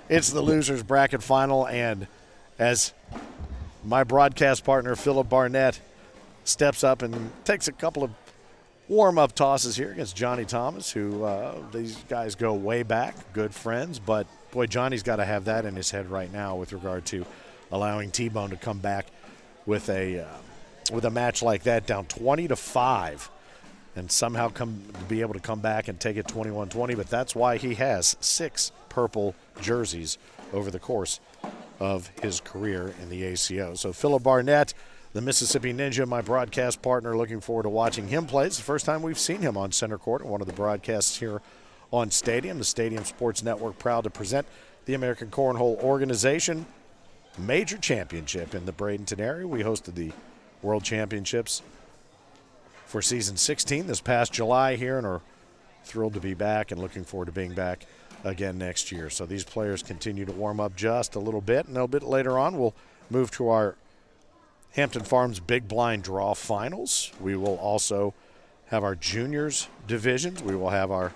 It's the losers bracket final, and as my broadcast partner Phil Barnett steps up and takes a couple of warm-up tosses here against Johnny Thomas, who these guys go way back, good friends, but boy, Johnny's got to have that in his head right now with regard to allowing T-Bone to come back with a match like that, down 20-5, and somehow be able to come back and take it 21-20. But that's why he has 6 purple jerseys over the course of his career in the ACO. So Phil Barnett, the Mississippi Ninja, my broadcast partner, looking forward to watching him play. It's the first time we've seen him on center court in one of the broadcasts here on Stadium. The Stadium Sports Network proud to present the American Cornhole organization major championship in the Bradenton area. We hosted the World Championships for season 16 this past July here, and are thrilled to be back and looking forward to being back again next year. So these players continue to warm up just a little bit, and a little bit later on we'll move to our Hampton Farms Big Blind Draw Finals. We will also have our juniors divisions. We will have our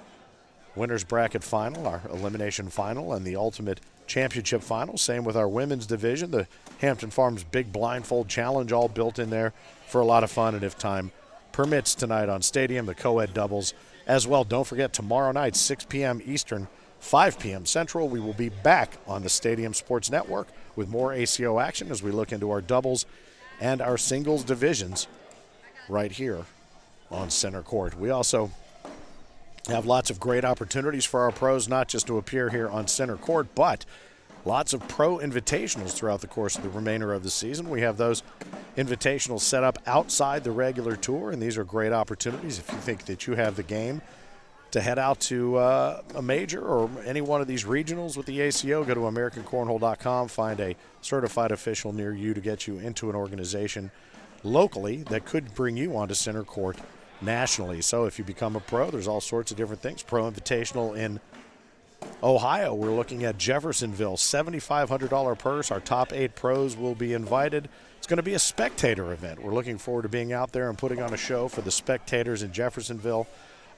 winners bracket final, our elimination final, and the ultimate championship final. Same with our women's division, the Hampton Farms Big Blindfold Challenge, all built in there for a lot of fun, and if time permits tonight on Stadium, the co-ed doubles as well. Don't forget, tomorrow night, 6 p.m. Eastern, 5 p.m. Central, we will be back on the Stadium Sports Network with more ACO action as we look into our doubles and our singles divisions right here on center court. We also have lots of great opportunities for our pros, not just to appear here on center court, but lots of pro invitationals throughout the course of the remainder of the season. We have those invitationals set up outside the regular tour, and these are great opportunities if you think that you have the game to head out to a major or any one of these regionals with the ACO. Go to AmericanCornhole.com, find a certified official near you to get you into an organization locally that could bring you onto center court nationally. So if you become a pro, there's all sorts of different things. Pro Invitational in Ohio, we're looking at Jeffersonville, $7,500 purse. Our top 8 pros will be invited. It's going to be a spectator event. We're looking forward to being out there and putting on a show for the spectators in Jeffersonville,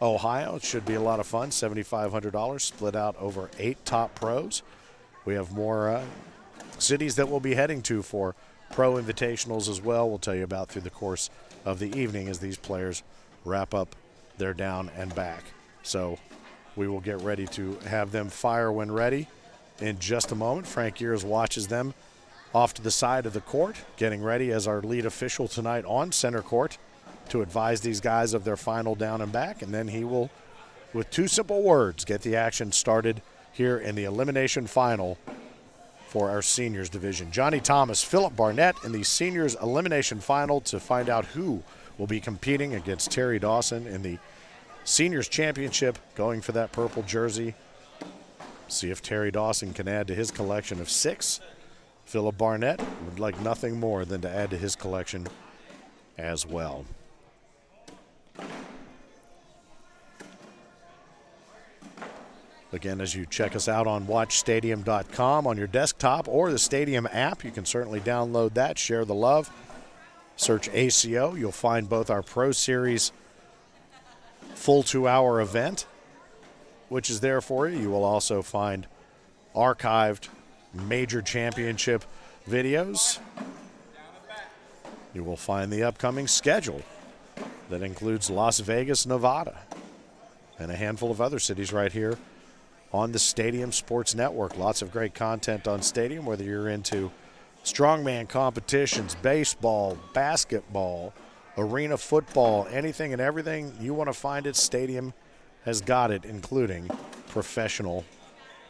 Ohio. It should be a lot of fun. $7,500 split out over 8 top pros. We have more cities that we'll be heading to for pro invitationals as well. We'll tell you about through the course of the evening as these players wrap up their down and back. So we will get ready to have them fire when ready in just a moment. Frank Gears watches them off to the side of the court, getting ready as our lead official tonight on center court to advise these guys of their final down and back, and then he will, with 2 simple words, get the action started here in the elimination final for our seniors division. Johnny Thomas, Phil Barnett in the seniors elimination final to find out who will be competing against Terry Dawson in the seniors championship, going for that purple jersey. See if Terry Dawson can add to his collection of 6. Philip Barnett would like nothing more than to add to his collection as well. Again, as you check us out on watchstadium.com on your desktop or the Stadium app, you can certainly download that, share the love. Search ACO. You'll find both our Pro Series full 2-hour event, which is there for you. You will also find archived major championship videos. You will find the upcoming schedule that includes Las Vegas, Nevada, and a handful of other cities right here on the Stadium Sports Network. Lots of great content on Stadium, whether you're into strongman competitions, baseball, basketball, arena football, anything and everything you want to find at Stadium has got it, including professional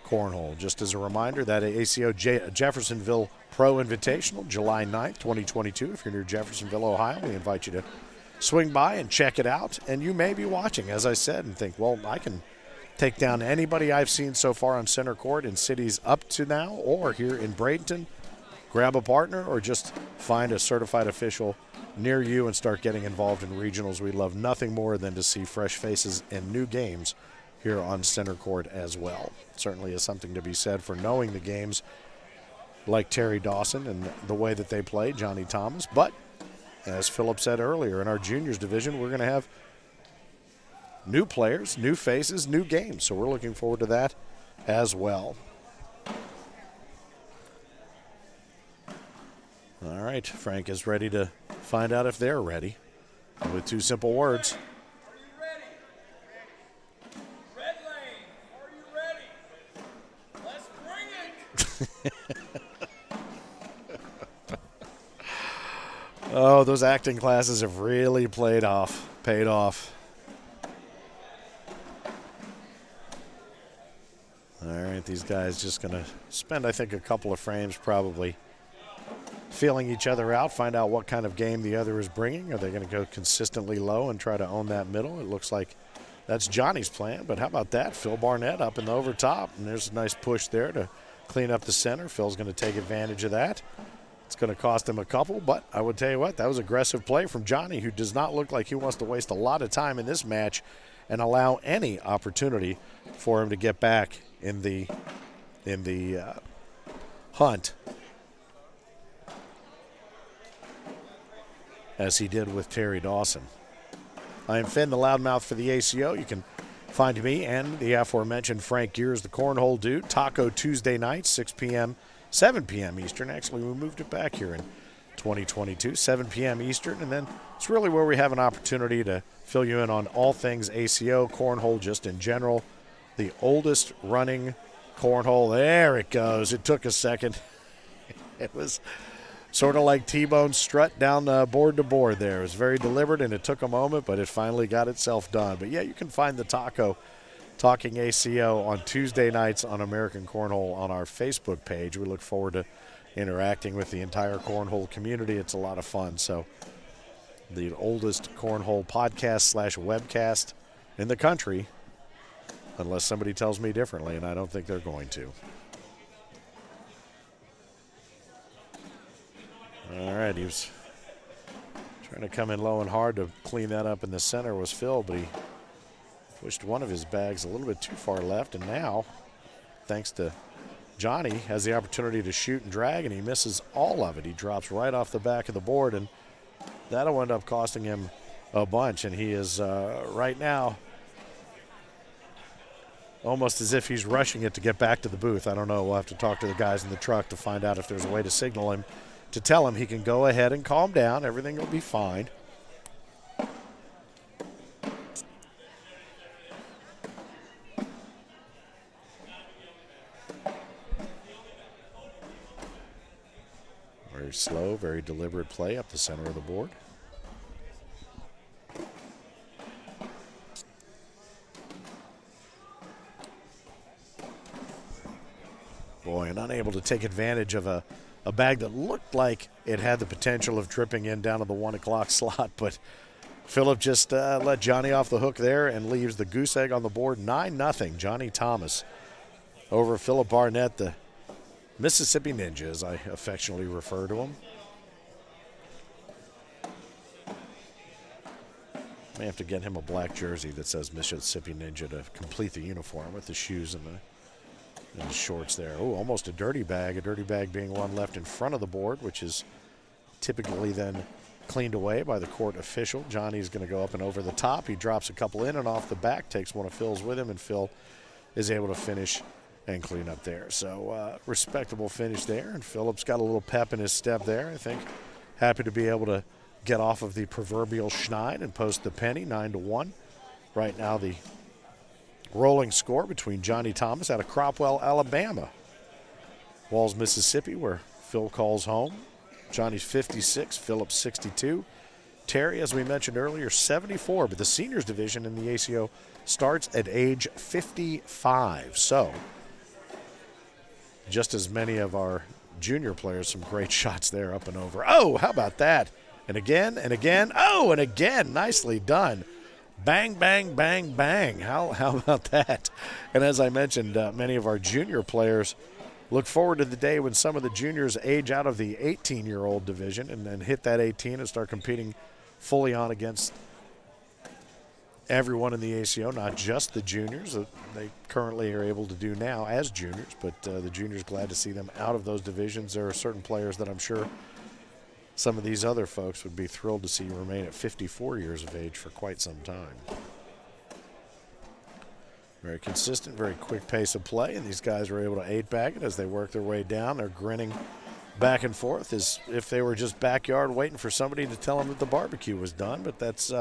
cornhole. Just as a reminder, that ACO Jeffersonville Pro Invitational, July 9th, 2022. If you're near Jeffersonville, Ohio, we invite you to swing by and check it out. And you may be watching, as I said, and think, well, I can take down anybody I've seen so far on center court in cities up to now or here in Bradenton. Grab a partner or just find a certified official near you and start getting involved in regionals. We love nothing more than to see fresh faces and new games here on center court as well. Certainly is something to be said for knowing the games like Terry Dawson and the way that they play, Johnny Thomas. But as Philip said earlier, in our juniors division, we're going to have new players, new faces, new games. So we're looking forward to that as well. All right, Frank is ready to find out if they're ready with 2 simple words. Are you ready? Red lane, are you ready? Let's bring it. Oh, those acting classes have really paid off. All right, these guys just going to spend, I think, a couple of frames probably feeling each other out, find out what kind of game the other is bringing. Are they going to go consistently low and try to own that middle? It looks like that's Johnny's plan, but how about that? Phil Barnett up in the over top, and there's a nice push there to clean up the center. Phil's going to take advantage of that. It's going to cost him a couple, but I would tell you what, that was aggressive play from Johnny, who does not look like he wants to waste a lot of time in this match and allow any opportunity for him to get back in the hunt, as he did with Terry Dawson. I am Finn, the loudmouth for the ACO. You can find me and the aforementioned Frank Gears, the Cornhole Dude, Taco Tuesday nights, 6 p.m., 7 p.m. Eastern. Actually, we moved it back here in 2022, 7 p.m. Eastern, and then it's really where we have an opportunity to fill you in on all things ACO, Cornhole just in general. The oldest running cornhole. There it goes. It took a second. It was sort of like T-Bone strut down board to board there. It was very deliberate, and it took a moment, but it finally got itself done. But, yeah, you can find the Taco Talking ACO on Tuesday nights on American Cornhole on our Facebook page. We look forward to interacting with the entire cornhole community. It's a lot of fun. So the oldest cornhole podcast / webcast in the country, unless somebody tells me differently, and I don't think they're going to. All right, he was trying to come in low and hard to clean that up in the center was Phil, but he pushed one of his bags a little bit too far left, and now, thanks to Johnny, has the opportunity to shoot and drag, and he misses all of it. He drops right off the back of the board, and that'll end up costing him a bunch, and he is right now almost as if he's rushing it to get back to the booth. I don't know. We'll have to talk to the guys in the truck to find out if there's a way to signal him, to tell him he can go ahead and calm down. Everything will be fine. Very slow, very deliberate play up the center of the board. Boy, and unable to take advantage of a bag that looked like it had the potential of dripping in down to the 1 o'clock slot, but Phillip just let Johnny off the hook there and leaves the goose egg on the board. 9-0, Johnny Thomas over Philip Barnett, the Mississippi Ninja, as I affectionately refer to him. May have to get him a black jersey that says Mississippi Ninja to complete the uniform with the shoes and the shorts there. Oh, almost a dirty bag being one left in front of the board, which is typically then cleaned away by the court official. Johnny's going to go up and over the top. He drops a couple in and off the back, takes one of Phil's with him, and Phil is able to finish and clean up there. So respectable finish there, and Phillip's got a little pep in his step there, I think. Happy to be able to get off of the proverbial schneid and post the penny, 9-1. Right now the rolling score between Johnny Thomas out of Cropwell, Alabama, Walls, Mississippi, where Phil calls home. Johnny's 56, Phillip's 62. Terry, as we mentioned earlier, 74, but the seniors division in the ACO starts at age 55. So just as many of our junior players, some great shots there up and over. Oh, how about that? And again, and again. Oh, and again. Nicely done. Bang, bang, bang, bang. How about that? And as I mentioned, many of our junior players look forward to the day when some of the juniors age out of the 18-year-old division and then hit that 18 and start competing fully on against everyone in the ACO, not just the juniors that they currently are able to do now as juniors, but the juniors, glad to see them out of those divisions. There are certain players that I'm sure some of these other folks would be thrilled to see remain at 54 years of age for quite some time. Very consistent, very quick pace of play, and these guys are able to 8-bag it as they work their way down. They're grinning back and forth as if they were just backyard waiting for somebody to tell them that the barbecue was done. But that's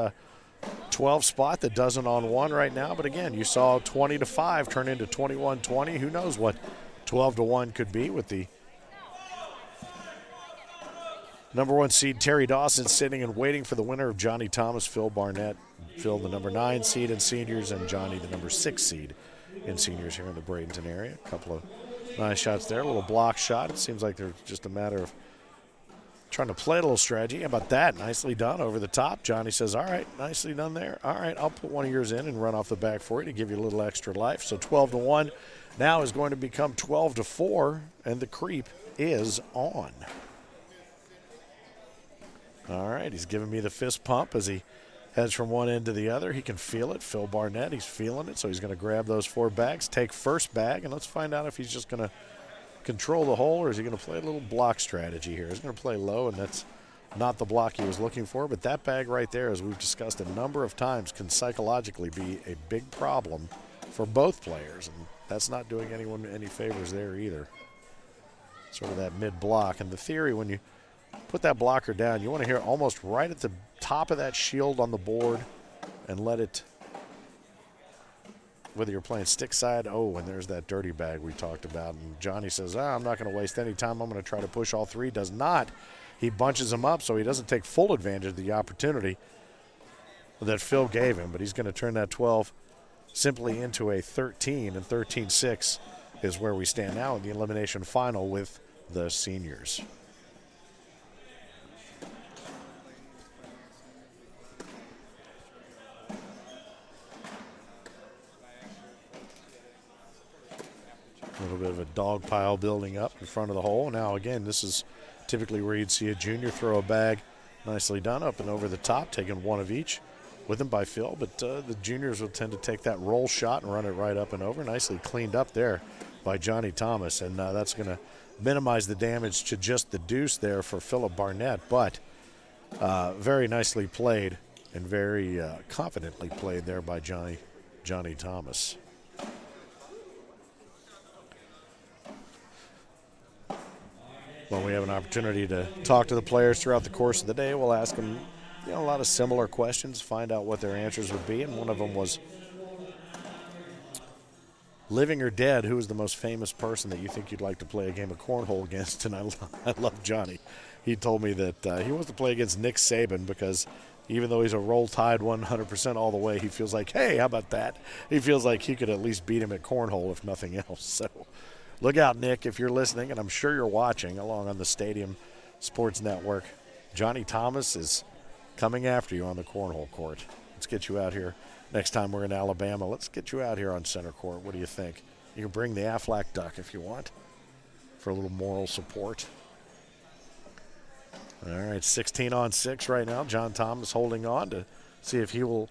12 spot that doesn't on one right now. But again, you saw 20-5 turn into 21-20. Who knows what 12-1 could be with the number 1 seed Terry Dawson sitting and waiting for the winner of Johnny Thomas, Phil Barnett. Phil, the number 9 seed in seniors, and Johnny, the number 6 seed in seniors here in the Bradenton area. A couple of nice shots there, a little block shot. It seems like they're just a matter of trying to play a little strategy. How about that? Nicely done over the top. Johnny says, all right, nicely done there. All right, I'll put one of yours in and run off the back for you to give you a little extra life. So 12-1 now is going to become 12-4, and the creep is on. All right, he's giving me the fist pump as he heads from one end to the other. He can feel it. Phil Barnett, he's feeling it, so he's going to grab those 4 bags, take first bag, and let's find out if he's just going to control the hole or is he going to play a little block strategy here. He's going to play low, and that's not the block he was looking for, but that bag right there, as we've discussed a number of times, can psychologically be a big problem for both players, and that's not doing anyone any favors there either. Sort of that mid-block, and the theory when you put that blocker down, you want to hear it almost right at the top of that shield on the board and let it, whether you're playing stick side, oh, and there's that dirty bag we talked about. And Johnny says, I'm not going to waste any time. I'm going to try to push all 3. Does not. He bunches him up so he doesn't take full advantage of the opportunity that Phil gave him, but he's going to turn that 12 simply into a 13, and 13-6 is where we stand now in the elimination final with the seniors. A little bit of a dog pile building up in front of the hole. Now, again, this is typically where you'd see a junior throw a bag nicely done up and over the top, taking one of each with him by Phil. But the juniors will tend to take that roll shot and run it right up and over. Nicely cleaned up there by Johnny Thomas. And that's going to minimize the damage to just the deuce there for Philip Barnett. But very nicely played and very confidently played there by Johnny Thomas. When we have an opportunity to talk to the players throughout the course of the day, we'll ask them, a lot of similar questions, find out what their answers would be. And one of them was, living or dead, who is the most famous person that you think you'd like to play a game of cornhole against? And I love Johnny. He told me that he wants to play against Nick Saban because even though he's a Roll Tide 100% all the way, he feels like, hey, how about that? He feels like he could at least beat him at cornhole if nothing else. So look out, Nick, if you're listening, and I'm sure you're watching along on the Stadium Sports Network. Johnny Thomas is coming after you on the cornhole court. Let's get you out here. Next time we're in Alabama, let's get you out here on center court. What do you think? You can bring the Aflac Duck if you want for a little moral support. All right, 16-on-6 right now. John Thomas holding on to see if he will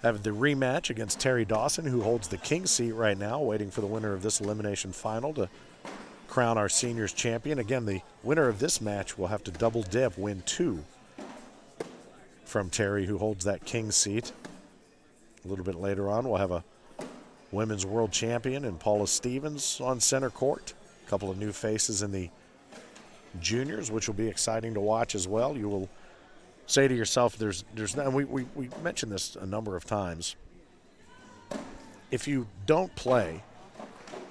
have the rematch against Terry Dawson, who holds the king seat right now, waiting for the winner of this elimination final to crown our seniors champion. Again, the winner of this match will have to double dip, win 2 from Terry, who holds that king seat. A little bit later on, we'll have a women's world champion and Paula Stevens on center court. A couple of new faces in the juniors, which will be exciting to watch as well. You will say to yourself, there's and we mentioned this a number of times. If you don't play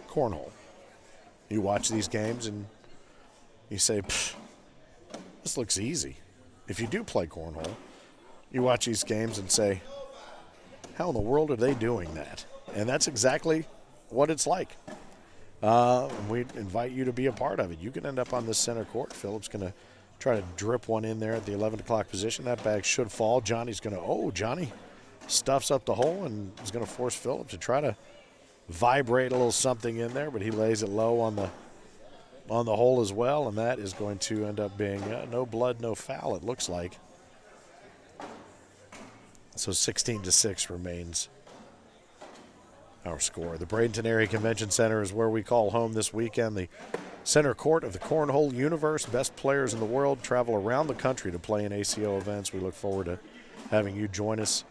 cornhole, you watch these games and you say, this looks easy. If you do play cornhole, you watch these games and say, how in the world are they doing that? And that's exactly what it's like. We invite you to be a part of it. You can end up on this center court. Philip's going to try to drip one in there at the 11 o'clock position. That bag should fall. Johnny's going to, Johnny stuffs up the hole and is going to force Philip to try to vibrate a little something in there, but he lays it low on the hole as well, and that is going to end up being no blood, no foul, it looks like. So 16-6 remains our score. The Bradenton Area Convention Center is where we call home this weekend. The center court of the cornhole universe. Best players in the world travel around the country to play in ACO events. We look forward to having you join us,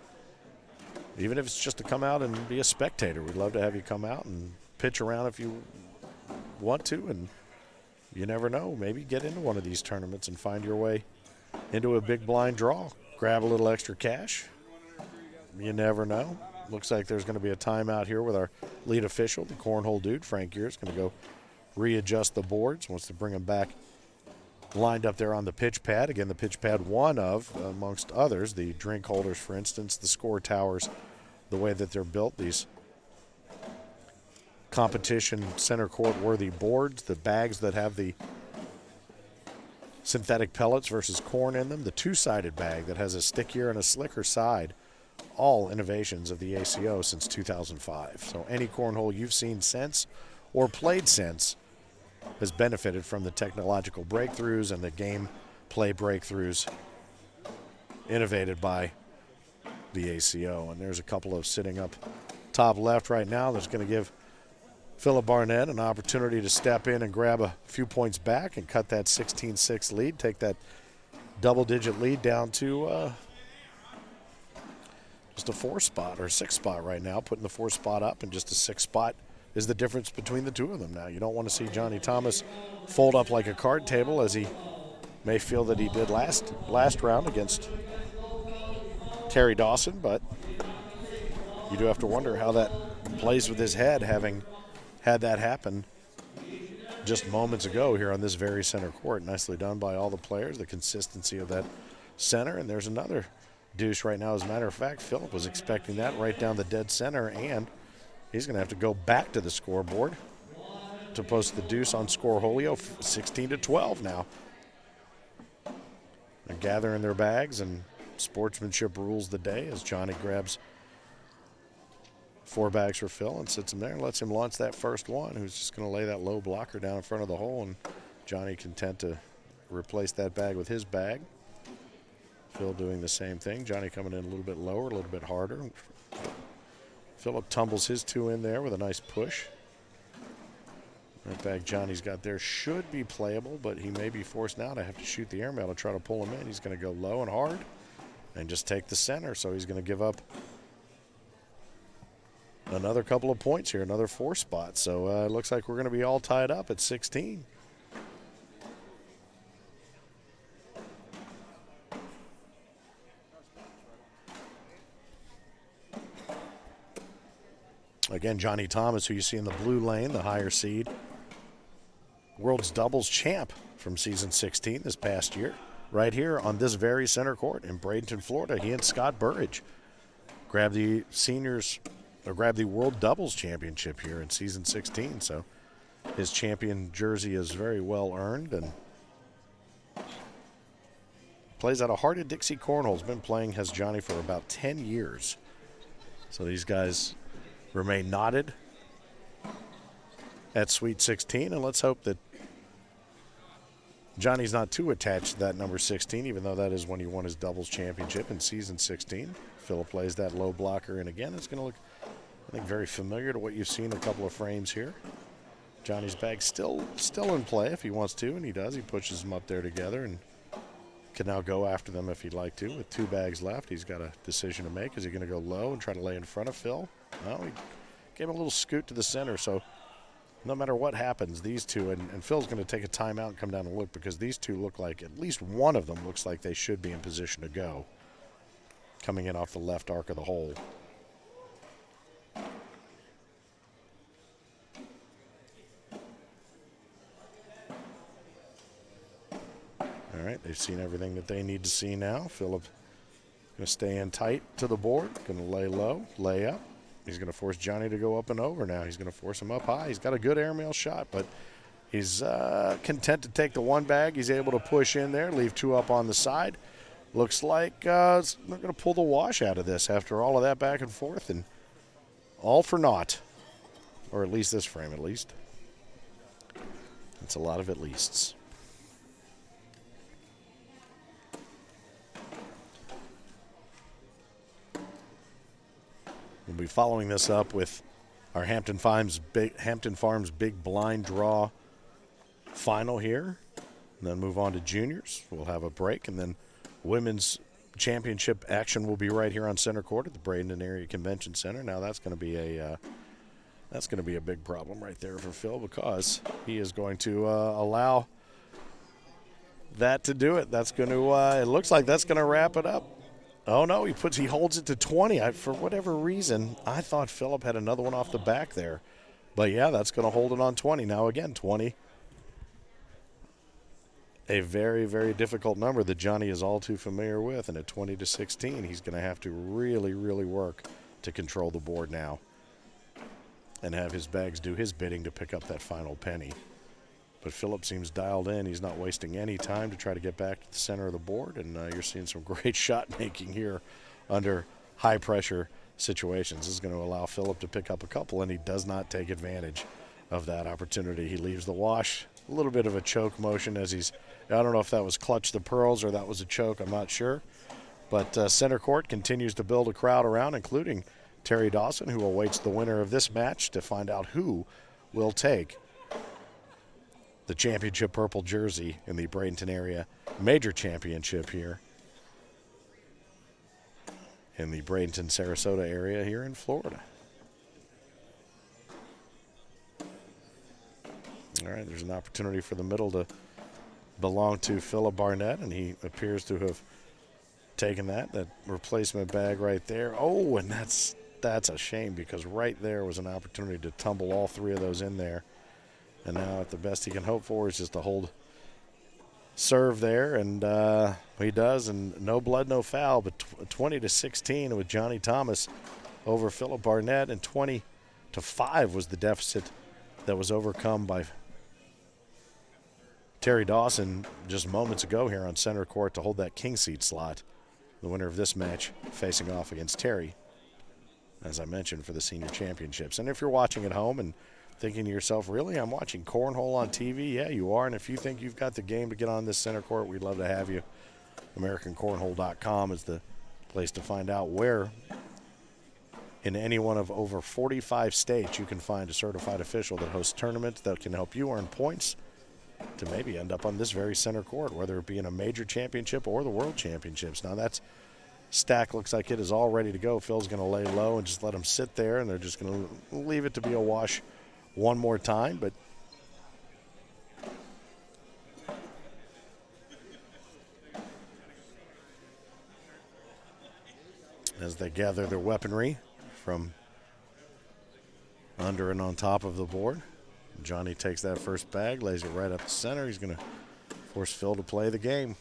even if it's just to come out and be a spectator. We'd love to have you come out and pitch around if you want to, and you never know. Maybe get into one of these tournaments and find your way into a big blind draw. Grab a little extra cash. You never know. Looks like there's going to be a timeout here with our lead official, the cornhole dude, Frank Gear, is going to go readjust the boards. Wants to bring them back lined up there on the pitch pad. Again, the pitch pad, one of, amongst others, the drink holders, for instance, the score towers, the way that they're built, these competition center court worthy boards, the bags that have the synthetic pellets versus corn in them, the two-sided bag that has a stickier and a slicker side, all innovations of the ACO since 2005. So any cornhole you've seen since or played since has benefited from the technological breakthroughs and the game play breakthroughs innovated by the ACO. And there's a couple of sitting up top left right now that's going to give Phil Barnett an opportunity to step in and grab a few points back and cut that 16-6 lead, take that double-digit lead down to just a 4 spot or 6 spot right now, putting the 4 spot up, and just a 6 spot is the difference between the two of them now. You don't want to see Johnny Thomas fold up like a card table, as he may feel that he did last round against Terry Dawson, but you do have to wonder how that plays with his head, having had that happen just moments ago here on this very center court. Nicely done by all the players, the consistency of that center. And there's another deuce right now. As a matter of fact, Philip was expecting that right down the dead center, and he's going to have to go back to the scoreboard to post the deuce on Scoreholio. 16-12 now. They're gathering their bags, and sportsmanship rules the day as Johnny grabs 4 bags for Phil and sits him there and lets him launch that first one, who's just going to lay that low blocker down in front of the hole, and Johnny content to replace that bag with his bag. Phil doing the same thing. Johnny coming in a little bit lower, a little bit harder. Philip tumbles his 2 in there with a nice push. That bag Johnny's got there should be playable, but he may be forced now to have to shoot the airmail to try to pull him in. He's going to go low and hard and just take the center, so he's going to give up another couple of points here, another 4 spot. So it looks like we're going to be all tied up at 16. Again, Johnny Thomas, who you see in the blue lane, the higher seed, world's doubles champ from season 16 this past year, right here on this very center court in Bradenton, Florida. He and Scott Burridge grabbed the grabbed the World Doubles Championship here in season 16. So his champion jersey is very well earned, and plays out of Heart of Dixie Cornhole. Has been playing as Johnny for about 10 years. So these guys remain knotted at Sweet 16, and let's hope that Johnny's not too attached to that number 16, even though that is when he won his doubles championship in season 16. Philip plays that low blocker, and again, it's going to look, I think, very familiar to what you've seen a couple of frames here. Johnny's bag still in play if he wants to, and he does. He pushes them up there together and can now go after them if he'd like to. With 2 bags left, he's got a decision to make. Is he going to go low and try to lay in front of Phil? No, he gave him a little scoot to the center, so no matter what happens, these two, and Phil's going to take a timeout and come down and look, because these two look like, at least one of them looks like they should be in position to go, coming in off the left arc of the hole. All right, they've seen everything that they need to see now. Philip going to stay in tight to the board, going to lay low, lay up. He's going to force Johnny to go up and over now. He's going to force him up high. He's got a good airmail shot, but he's content to take the 1 bag. He's able to push in there, leave 2 up on the side. Looks like they're going to pull the wash out of this after all of that back and forth, and all for naught, or at least this frame at least. It's a lot of at leasts. We'll be following this up with our Hampton Farms Big Blind Draw final here, and then move on to juniors. We'll have a break, and then women's championship action will be right here on center court at the Bradenton Area Convention Center. Now that's going to be a That's going to be a big problem right there for Phil, because he is going to allow that to do it. That's going to, it looks like that's going to wrap it up. Oh, no, he holds it to 20. For whatever reason, I thought Philip had another one off the back there. But, yeah, that's going to hold it on 20. Now, again, 20. A very, very difficult number that Johnny is all too familiar with. And at 20-16, he's going to have to really, really work to control the board now and have his bags do his bidding to pick up that final penny. But Philip seems dialed in. He's not wasting any time to try to get back to the center of the board, and you're seeing some great shot making here under high pressure situations. This is going to allow Philip to pick up a couple, and he does not take advantage of that opportunity. He leaves the wash. A little bit of a choke motion as I don't know if that was clutch the pearls or that was a choke, I'm not sure. But center court continues to build a crowd around, including Terry Dawson, who awaits the winner of this match to find out who will take the championship purple jersey in the Bradenton area major championship here in the Bradenton, Sarasota area here in Florida. All right, there's an opportunity for the middle to belong to Phil Barnett, and he appears to have taken that replacement bag right there. Oh, and that's a shame, because right there was an opportunity to tumble all three of those in there. And now, at the best he can hope for is just to hold serve there, and he does, and no blood, no foul. But 20-16 with Johnny Thomas over Philip Barnett, and 20-5 was the deficit that was overcome by Terry Dawson just moments ago here on center court to hold that king seat slot. The winner of this match facing off against Terry, as I mentioned, for the senior championships. And if you're watching at home and thinking to yourself, really, I'm watching cornhole on TV? Yeah, you are. And if you think you've got the game to get on this center court, we'd love to have you. AmericanCornhole.com is the place to find out where in any one of over 45 states you can find a certified official that hosts tournaments that can help you earn points to maybe end up on this very center court, whether it be in a major championship or the world championships. Now, that's stack looks like it is all ready to go. Phil's going to lay low and just let him sit there, and they're just going to leave it to be a wash one more time. But as they gather their weaponry from under and on top of the board, Johnny takes that first bag, lays it right up the center. He's going to force Phil to play the game.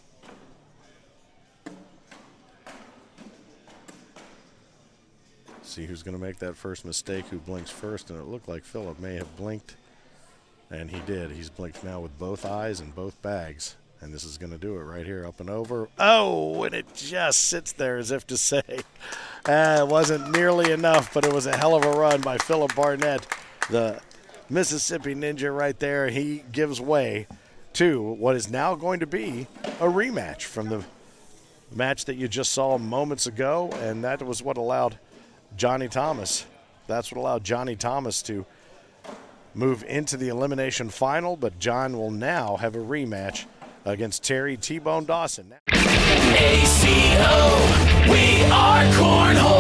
See who's going to make that first mistake, who blinks first, and it looked like Philip may have blinked, and he did. He's blinked now with both eyes and both bags, and this is going to do it right here, up and over. Oh, and it just sits there as if to say, it wasn't nearly enough, but it was a hell of a run by Philip Barnett, the Mississippi Ninja right there. He gives way to what is now going to be a rematch from the match that you just saw moments ago, and that was what allowed Johnny Thomas. That's what allowed Johnny Thomas to move into the elimination final, but John will now have a rematch against Terry T-Bone Dawson. ACO, we are Cornhole.